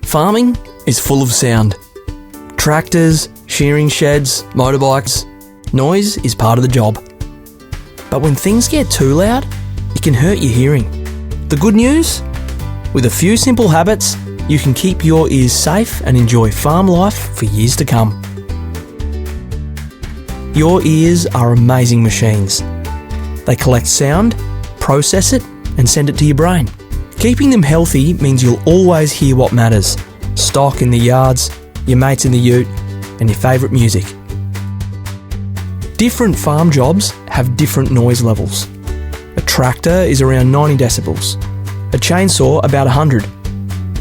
Farming is full of sound. Tractors, shearing sheds, motorbikes. Noise is part of the job. But when things get too loud, it can hurt your hearing. The good news? With a few simple habits, you can keep your ears safe and enjoy farm life for years to come. Your ears are amazing machines. They collect sound, process it, and send it to your brain. Keeping them healthy means you'll always hear what matters: stock in the yards, your mates in the ute, and your favourite music. Different farm jobs have different noise levels. A tractor is around 90 decibels, a chainsaw about 100,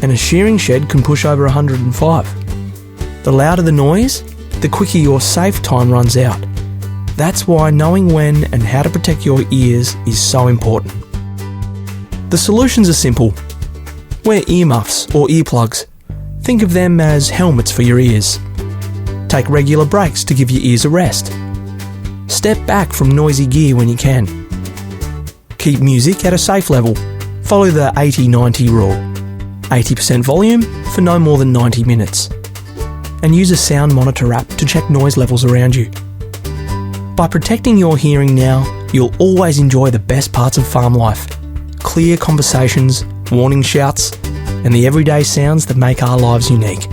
and a shearing shed can push over 105. The louder the noise, the quicker your safe time runs out. That's why knowing when and how to protect your ears is so important. The solutions are simple. Wear earmuffs or earplugs. Think of them as helmets for your ears. Take regular breaks to give your ears a rest. Step back from noisy gear when you can. Keep music at a safe level. Follow the 80-90 rule. 80% volume for no more than 90 minutes. And use a sound monitor app to check noise levels around you. By protecting your hearing now, you'll always enjoy the best parts of farm life. Clear conversations, warning shouts, and the everyday sounds that make our lives unique.